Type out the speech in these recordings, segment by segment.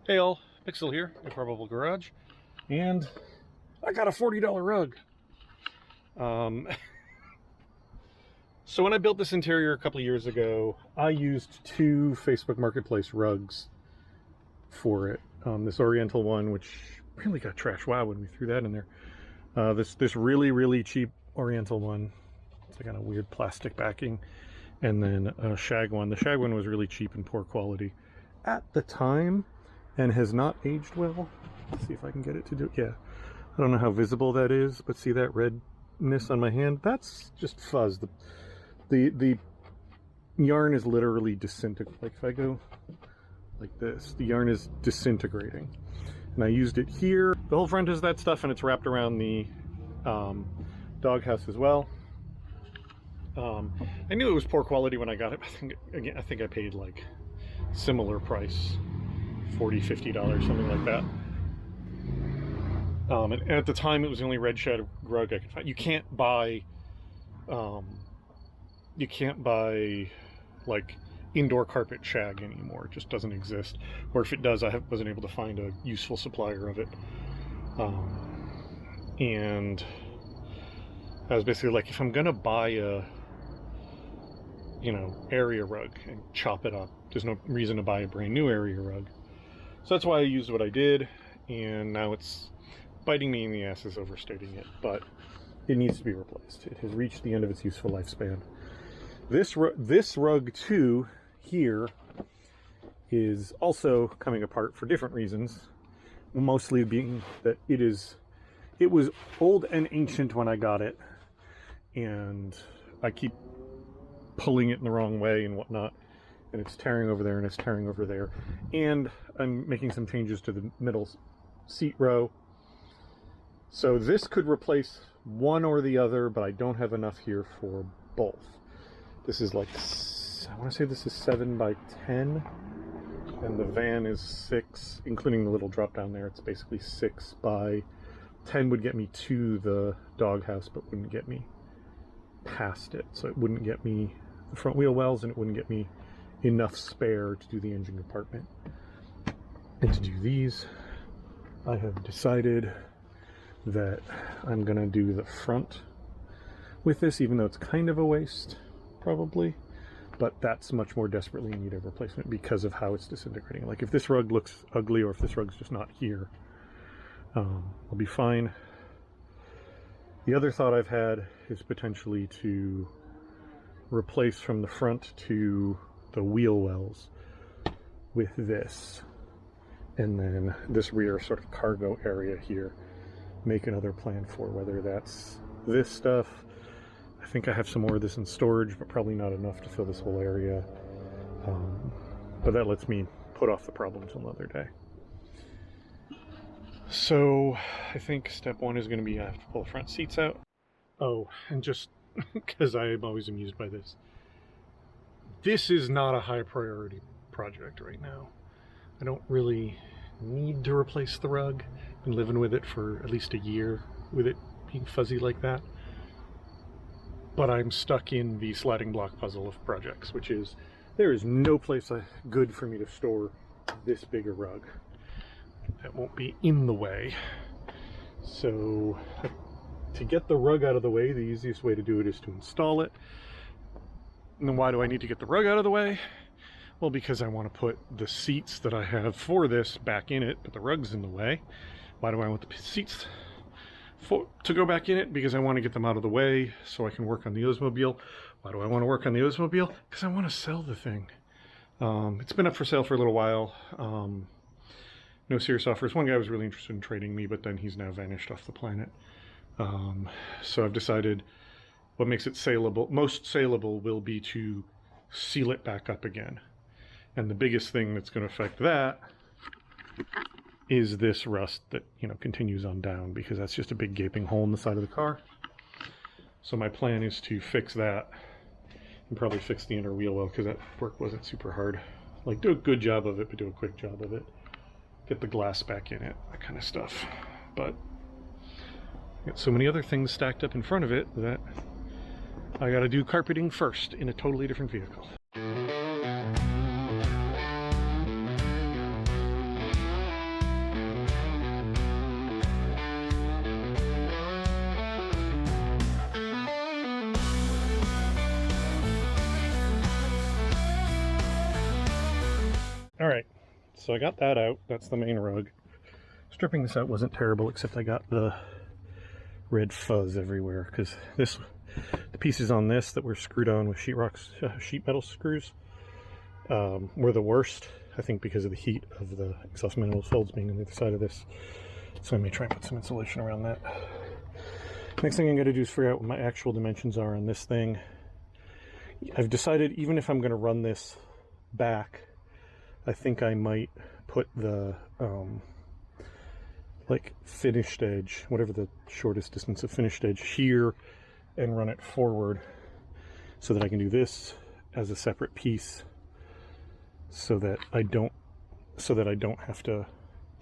Hey all, Pixel here, your Probable Garage, and I got a $40 rug. So when I built this interior a couple of years ago, I used two Facebook Marketplace rugs for it. This Oriental one, which really got trashed. Wow, when we threw that in there. This really cheap Oriental one. It's like on a weird plastic backing, and then a shag one. The shag one was really cheap and poor quality at the time, and has not aged well. Let's see if I can get it to do it. Yeah, I don't know how visible that is, but see that redness on my hand? That's just fuzz. The yarn is literally disintegrating. Like if I go like this, the yarn is disintegrating. And I used it here. The whole front is that stuff, and it's wrapped around the doghouse as well. I knew it was poor quality when I got it. I think I paid like similar price, $40, $50, something like that. And at the time, it was the only red shag rug I could find. You can't buy like indoor carpet shag anymore. It just doesn't exist. Or if it does, I wasn't able to find a useful supplier of it. And I was basically like, if I'm gonna buy a area rug and chop it up, there's no reason to buy a brand new area rug. So that's why I used what I did, and now it's biting me in the ass is overstating it, but it needs to be replaced. It has reached the end of its useful lifespan. This rug too here is also coming apart for different reasons, mostly being that it was old and ancient when I got it, and I keep pulling it in the wrong way and whatnot, and it's tearing over there and it's tearing over there, and I'm making some changes to the middle seat row. So this could replace one or the other, but I don't have enough here for both. This is like, I want to say this is 7 by 10, and the van is 6, including the little drop down there. It's basically 6 by 10 would get me to the doghouse, but wouldn't get me past it. So it wouldn't get me the front wheel wells, and it wouldn't get me enough spare to do the engine compartment. And to do these, I have decided that I'm gonna do the front with this, even though it's kind of a waste, probably, but that's much more desperately in need of replacement because of how it's disintegrating. Like if this rug looks ugly, or if this rug's just not here, I'll be fine. The other thought I've had is potentially to replace from the front to the wheel wells with this, and then this rear sort of cargo area here, make another plan for whether that's this stuff. I think I have some more of this in storage, but probably not enough to fill this whole area. But that lets me put off the problem until another day. So I think step one is going to be I have to pull the front seats out. Oh, and just because I am always amused by this, this is not a high priority project right now. I don't really need to replace the rug. I've been living with it for at least a year with it being fuzzy like that. But I'm stuck in the sliding block puzzle of projects, which is there is no place good for me to store this big a rug that won't be in the way. So to get the rug out of the way, the easiest way to do it is to install it. And then why do I need to get the rug out of the way? Well, because I want to put the seats that I have for this back in it, but the rug's in the way. Why do I want the seats to go back in it? Because I want to get them out of the way so I can work on the Oldsmobile. Why do I want to work on the Oldsmobile? Because I want to sell the thing. It's been up for sale for a little while. No serious offers. One guy was really interested in trading me, but then he's now vanished off the planet. So I've decided what makes it saleable, most saleable, will be to seal it back up again. And the biggest thing that's going to affect that is this rust that, continues on down, because that's just a big gaping hole in the side of the car. So my plan is to fix that and probably fix the inner wheel well, because that work wasn't super hard. Like, do a good job of it, but do a quick job of it. Get the glass back in it, that kind of stuff. But I got so many other things stacked up in front of it that I got to do carpeting first in a totally different vehicle. So I got that out. That's the main rug. Stripping this out wasn't terrible, except I got the red fuzz everywhere because the pieces on this that were screwed on with sheet metal screws were the worst, I think, because of the heat of the exhaust manifold folds being on the other side of this. So I may try and put some insulation around that. Next thing I'm going to do is figure out what my actual dimensions are on this thing. I've decided, even if I'm going to run this back, I think I might put the like finished edge, whatever the shortest distance of finished edge, here, and run it forward so that I can do this as a separate piece, so that I don't have to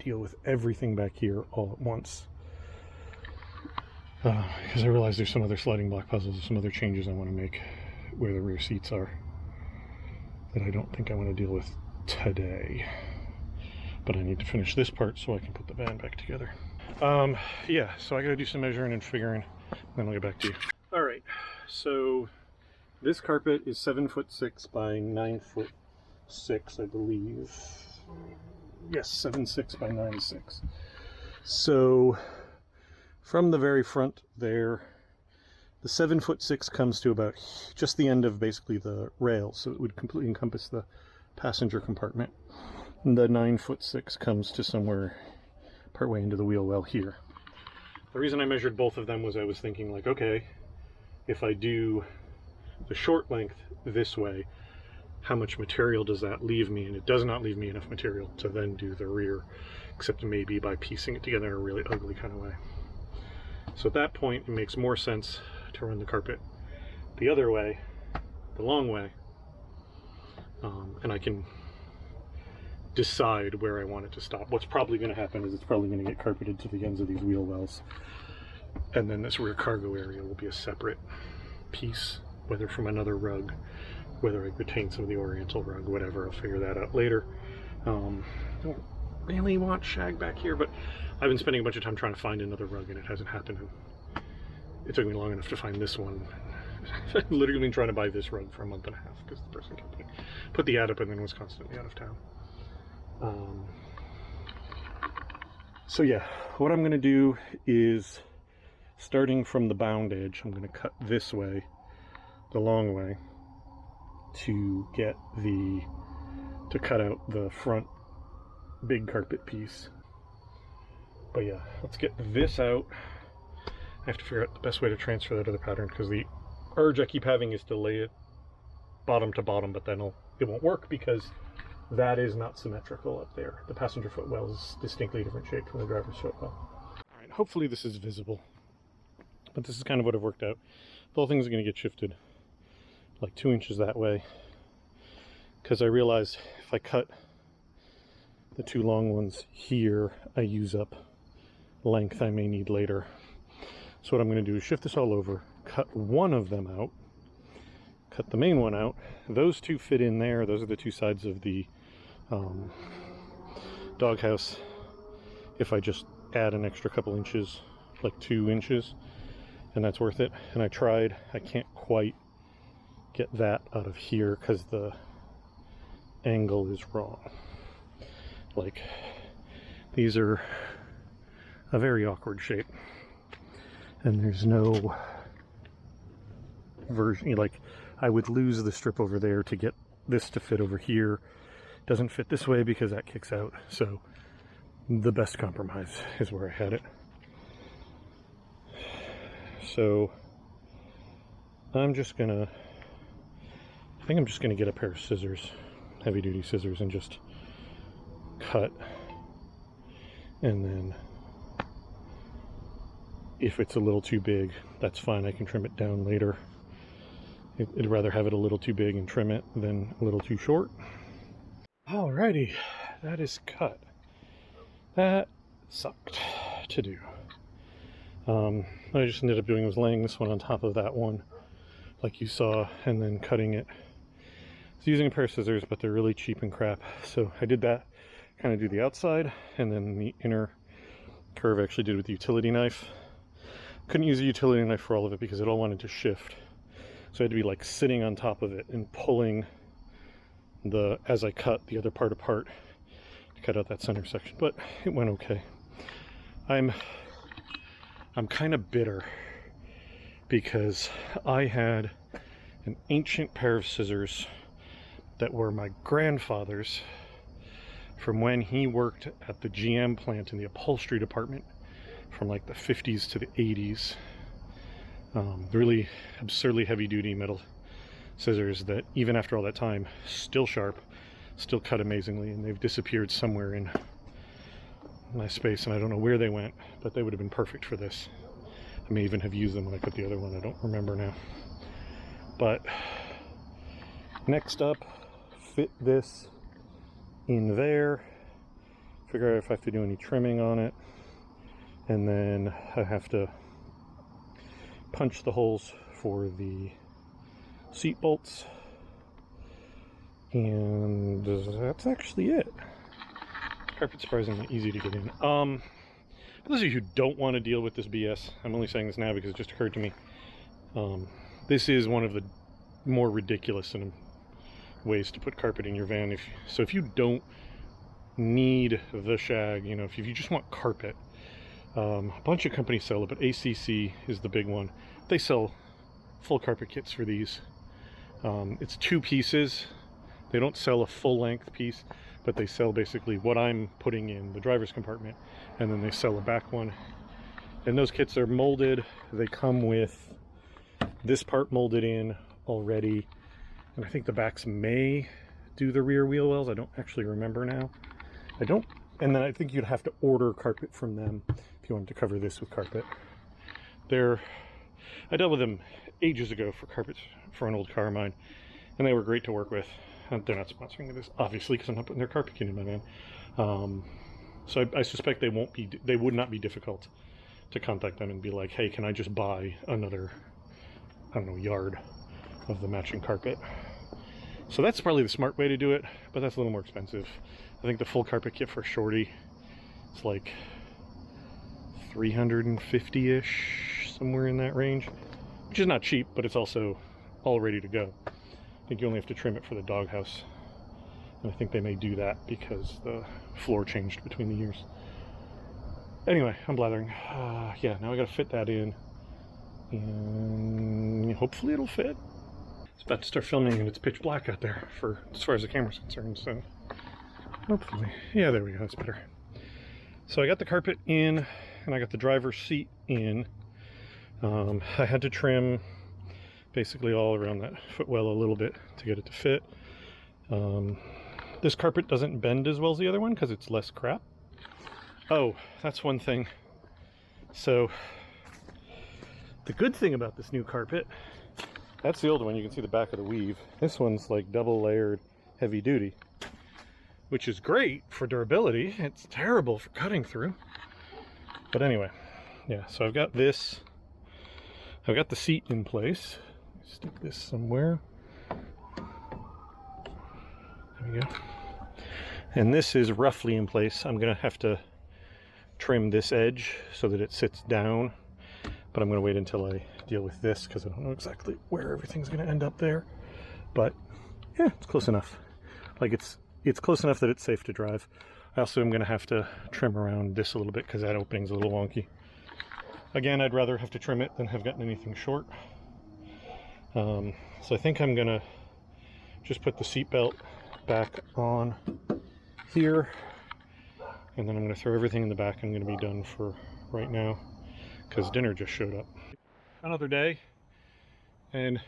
deal with everything back here all at once. Because I realize there's some other sliding block puzzles or some other changes I want to make where the rear seats are that I don't think I want to deal with today. But I need to finish this part so I can put the van back together. Yeah, so I gotta do some measuring and figuring, then I'll get back to you. All right, so this carpet is 7'6" by 9'6", I believe. Yes, 7'6" by 9'6". So from the very front there, the 7'6" comes to about just the end of basically the rail, so it would completely encompass the passenger compartment. And the 9'6" comes to somewhere partway into the wheel well here. The reason I measured both of them was I was thinking, like, okay, if I do the short length this way, how much material does that leave me? And it does not leave me enough material to then do the rear, except maybe by piecing it together in a really ugly kind of way. So at that point, it makes more sense to run the carpet the other way, the long way, and I can decide where I want it to stop. What's probably going to happen is it's probably going to get carpeted to the ends of these wheel wells, and then this rear cargo area will be a separate piece, whether from another rug, whether I retain some of the oriental rug, whatever. I'll figure that out later. I don't really want shag back here, but I've been spending a bunch of time trying to find another rug and it hasn't happened. It took me long enough to find this one. I've literally been trying to buy this rug for a month and a half because the person put the ad up and then was constantly out of town. So yeah, what I'm going to do is, starting from the bound edge, I'm going to cut this way, the long way, to cut out the front big carpet piece. But yeah, let's get this out. I have to figure out the best way to transfer that other pattern, because the urge I keep having is to lay it bottom to bottom, but then it won't work because that is not symmetrical up there. The passenger footwell is distinctly different shape from the driver's footwell. All right, hopefully this is visible, but this is kind of what I've worked out. The whole thing's going to get shifted like 2 inches that way, because I realized if I cut the 2 long ones here, I use up length I may need later. So what I'm going to do is shift this all over, cut one of them out, cut the main one out. Those 2 fit in there. Those are the 2 sides of the doghouse. If I just add an extra couple inches, like 2 inches, and that's worth it. And I tried, I can't quite get that out of here because the angle is wrong. Like, these are a very awkward shape, and there's no version, like, I would lose the strip over there to get this to fit over here. Doesn't fit this way because that kicks out. So the best compromise is where I had it. So I think I'm just gonna get a pair of scissors, heavy duty scissors, and just cut. And then if it's a little too big, that's fine. I can trim it down later. I'd rather have it a little too big and trim it than a little too short. Alrighty, that is cut. That sucked to do. What I just ended up doing was laying this one on top of that one, like you saw, and then cutting it. I was using a pair of scissors, but they're really cheap and crap. So I did that, kind of do the outside, and then the inner curve I actually did with the utility knife. Couldn't use a utility knife for all of it because it all wanted to shift. So I had to be like sitting on top of it and pulling as I cut the other part apart cut out that center section, but it went okay. I'm kind of bitter because I had an ancient pair of scissors that were my grandfather's from when he worked at the GM plant in the upholstery department from like the 50s to the 80s. Really absurdly heavy duty metal scissors that even after all that time, still sharp, still cut amazingly, and they've disappeared somewhere in my space, and I don't know where they went, but they would have been perfect for this. I may even have used them when I put the other one, I don't remember now. But next up, fit this in there, figure out if I have to do any trimming on it, and then I have to punch the holes for the seat bolts, and that's actually it. Carpet's surprisingly easy to get in. For those of you who don't want to deal with this BS, I'm only saying this now because it just occurred to me. This is one of the more ridiculous ways to put carpet in your van. So if you don't need the shag, you know, if you just want carpet, a bunch of companies sell it, but ACC is the big one. They sell full carpet kits for these. It's 2 pieces. They don't sell a full-length piece, but they sell basically what I'm putting in the driver's compartment, and then they sell a back one. And those kits are molded. They come with this part molded in already, and I think the backs may do the rear wheel wells. I don't actually remember now. And then I think you'd have to order carpet from them if you wanted to cover this with carpet. I dealt with them ages ago for carpets for an old car of mine, and they were great to work with. They're not sponsoring this, obviously, because I'm not putting their carpet kit in my van. So I suspect they would not be difficult to contact them and be like, hey, can I just buy another, I don't know, yard of the matching carpet? So that's probably the smart way to do it, but that's a little more expensive. I think the full carpet kit for Shorty is like $350-ish, somewhere in that range, which is not cheap, but it's also all ready to go. I think you only have to trim it for the doghouse, and I think they may do that because the floor changed between the years. Anyway, I'm blathering. Yeah, now I gotta fit that in, and hopefully it'll fit. It's about to start filming and it's pitch black out there as far as the camera's concerned, so hopefully. Yeah, there we go, that's better. So I got the carpet in, and I got the driver's seat in. I had to trim basically all around that footwell a little bit to get it to fit. This carpet doesn't bend as well as the other one because it's less crap. Oh, that's one thing. So the good thing about this new carpet, that's the old one, you can see the back of the weave. This one's like double layered heavy duty, which is great for durability. It's terrible for cutting through. But anyway, yeah, so I've got this. I've got the seat in place. Stick this somewhere. There we go. And this is roughly in place. I'm gonna have to trim this edge so that it sits down, but I'm gonna wait until I deal with this because I don't know exactly where everything's gonna end up there. But yeah, it's close enough. Like it's close enough that it's safe to drive. I also am gonna have to trim around this a little bit because that opening's a little wonky. Again, I'd rather have to trim it than have gotten anything short. So I think I'm gonna just put the seat belt back on here, and then I'm gonna throw everything in the back. I'm gonna be done for right now because dinner just showed up. Another day, and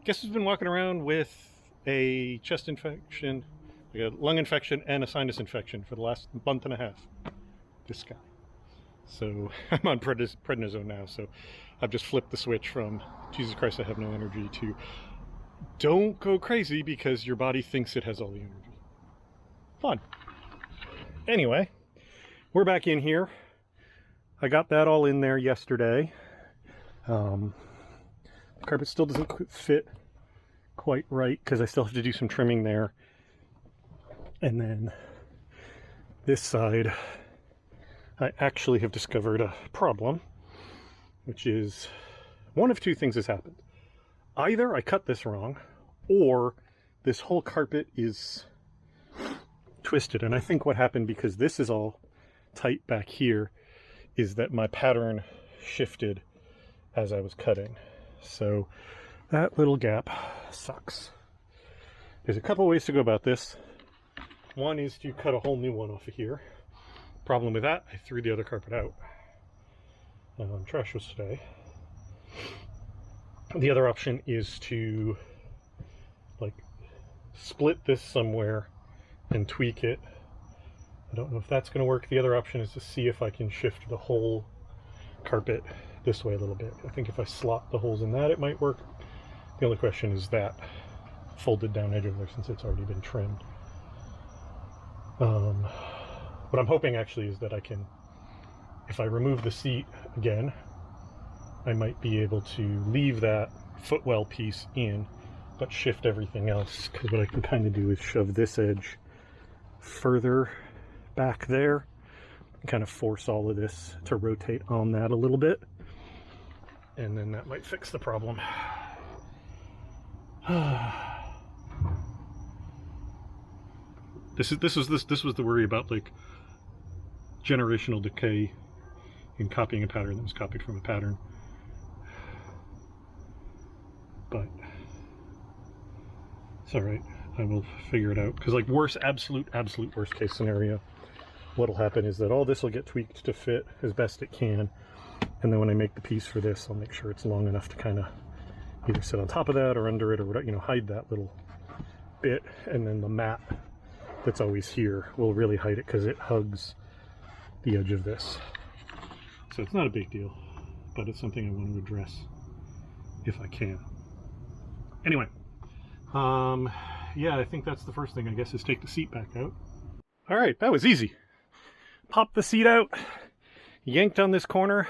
guess who's been walking around with a chest infection, like a lung infection and a sinus infection for the last month and a half? This guy. So I'm on prednisone now, so I've just flipped the switch from Jesus Christ I have no energy to don't go crazy because your body thinks it has all the energy. Fun. Anyway, we're back in here. I got that all in there yesterday. The carpet still doesn't fit quite right because I still have to do some trimming there. And then this side, I actually have discovered a problem, which is one of two things has happened. Either I cut this wrong, or this whole carpet is twisted. And I think what happened, because this is all tight back here, is that my pattern shifted as I was cutting. So that little gap sucks. There's a couple ways to go about this. One is to cut a whole new one off of here. Problem with that, I threw the other carpet out. Trash was today. The other option is to like split this somewhere and tweak it. I don't know if that's going to work. The other option is to see if I can shift the whole carpet this way a little bit. I think if I slot the holes in that, it might work. The only question is that folded down edge over there, since it's already been trimmed. What I'm hoping actually is that I can, if I remove the seat again, I might be able to leave that footwell piece in, but shift everything else. Because what I can kind of do is shove this edge further back there and kind of force all of this to rotate on that a little bit, and then that might fix the problem. This was the worry about like generational decay in copying a pattern that was copied from a pattern. But it's all right. I will figure it out. Because like absolute worst case scenario, what'll happen is that all this will get tweaked to fit as best it can, and then when I make the piece for this, I'll make sure it's long enough to kind of either sit on top of that or under it, or whatever, you know, hide that little bit, and then the mat that's always here will really hide it because it hugs the edge of this. So it's not a big deal, but it's something I want to address if I can. Anyway, yeah, I think that's the first thing, I guess, is take the seat back out. All right, that was easy. Popped the seat out, yanked on this corner,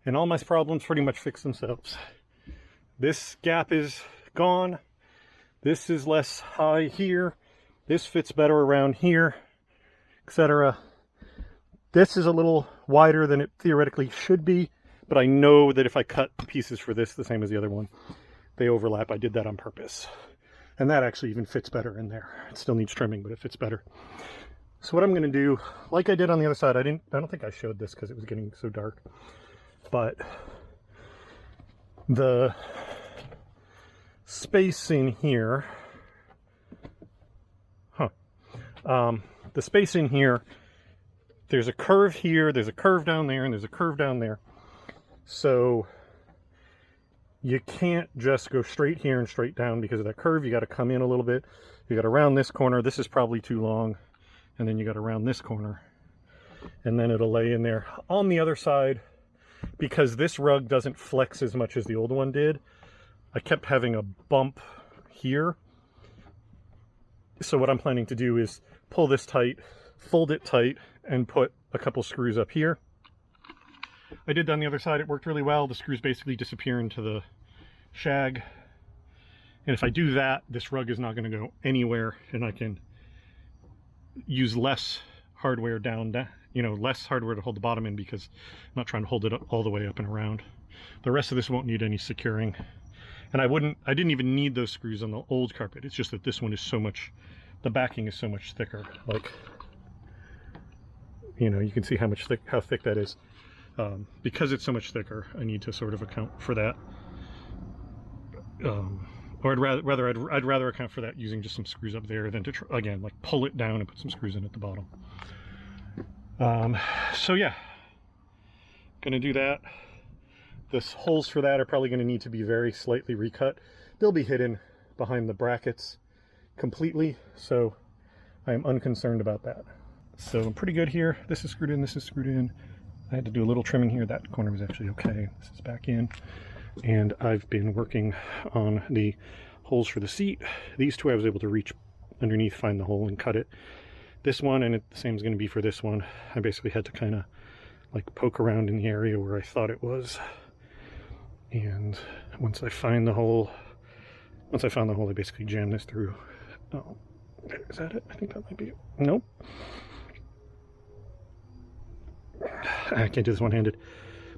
and all my problems pretty much fixed themselves. This gap is gone. This is less high here. This fits better around here, etc. This is a little wider than it theoretically should be, but I know that if I cut the pieces for this the same as the other one, they overlap. I did that on purpose. And that actually even fits better in there. It still needs trimming, but it fits better. So what I'm going to do, like I did on the other side, I don't think I showed this because it was getting so dark, but the space in here, the space in here, there's a curve here, there's a curve down there, and there's a curve down there. So you can't just go straight here and straight down because of that curve. You got to come in a little bit. You got to round this corner. This is probably too long. And then you got to round this corner. And then it'll lay in there. On the other side, because this rug doesn't flex as much as the old one did, I kept having a bump here. So what I'm planning to do is pull this tight, fold it tight, and put a couple screws up here. I did that on the other side. It worked really well. The screws basically disappear into the shag. And if I do that, this rug is not going to go anywhere, and I can use less hardware down, you know, less hardware to hold the bottom in, because I'm not trying to hold it up all the way up and around. The rest of this won't need any securing. And I didn't even need those screws on the old carpet. It's just that this one is so much, the backing is so much thicker. Like, you know, you can see how thick that is. Because it's so much thicker, I need to sort of account for that. Or I'd rather account for that using just some screws up there than to, again, like pull it down and put some screws in at the bottom. So yeah, gonna do that. The holes for that are probably gonna need to be very slightly recut. They'll be hidden behind the brackets completely, so I am unconcerned about that. So I'm pretty good here. This is screwed in, this is screwed in. I had to do a little trimming here. That corner was actually okay. This is back in. And I've been working on the holes for the seat. These two I was able to reach underneath, find the hole, and cut it. This one, and the same is going to be for this one, I basically had to kind of like poke around in the area where I thought it was. And once I found the hole, I basically jammed this through. Oh, is that it? I think that might be it. Nope. I can't do this one-handed.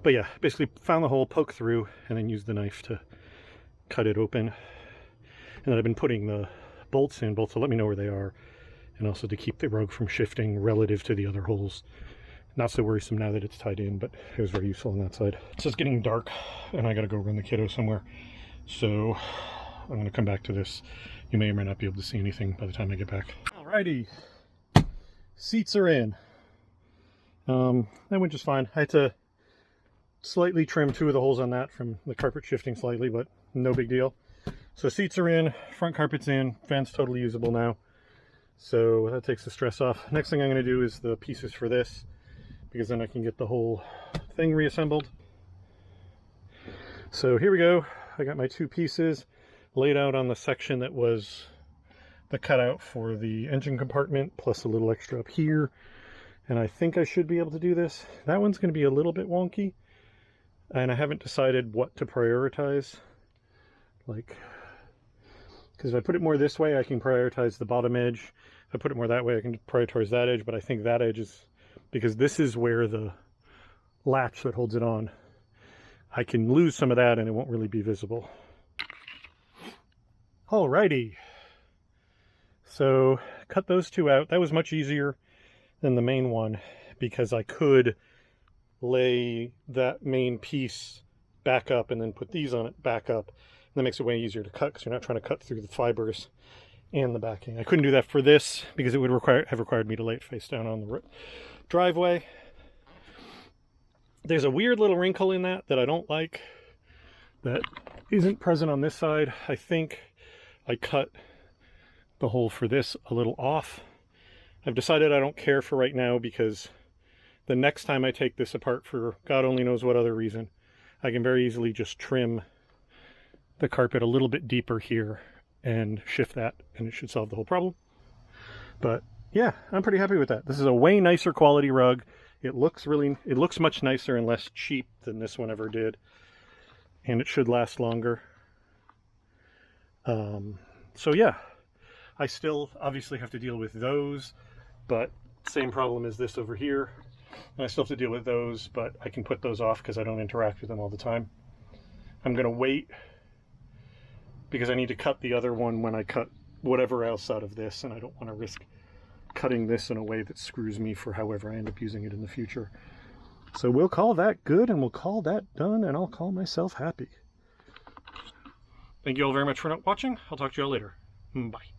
But yeah, basically found the hole, poke through, and then used the knife to cut it open. And then I've been putting the bolts in, both to let me know where they are, and also to keep the rug from shifting relative to the other holes. Not so worrisome now that it's tied in, but it was very useful on that side. So it's getting dark and I gotta go run the kiddo somewhere. So I'm gonna come back to this. You may or may not be able to see anything by the time I get back. Alrighty, seats are in. That went just fine. I had to slightly trim 2 of the holes on that from the carpet shifting slightly, but no big deal. So seats are in, front carpet's in, fan's totally usable now. So that takes the stress off. Next thing I'm gonna do is the pieces for this, because then I can get the whole thing reassembled. So here we go. I got my 2 pieces laid out on the section that was the cutout for the engine compartment, plus a little extra up here. And I think I should be able to do this. That one's going to be a little bit wonky, and I haven't decided what to prioritize. Like, because if I put it more this way, I can prioritize the bottom edge. If I put it more that way, I can prioritize that edge, but I think that edge is, because this is where the latch that holds it on, I can lose some of that and it won't really be visible. Alrighty, so cut those 2 out. That was much easier than the main one, because I could lay that main piece back up and then put these on it back up. And that makes it way easier to cut, because you're not trying to cut through the fibers and the backing. I couldn't do that for this because it would have required me to lay it face down on the driveway. There's a weird little wrinkle in that I don't like, that isn't present on this side. I think I cut the hole for this a little off. I've decided I don't care for right now, because the next time I take this apart, for God only knows what other reason, I can very easily just trim the carpet a little bit deeper here and shift that, and it should solve the whole problem. But yeah, I'm pretty happy with that. This is a way nicer quality rug. It looks much nicer and less cheap than this one ever did, and it should last longer. So yeah, I still obviously have to deal with those, but same problem as this over here. And I still have to deal with those, but I can put those off because I don't interact with them all the time. I'm gonna wait, because I need to cut the other one when I cut whatever else out of this, and I don't want to risk cutting this in a way that screws me for however I end up using it in the future. So we'll call that good, and we'll call that done, and I'll call myself happy. Thank you all very much for watching. I'll talk to you all later. Bye.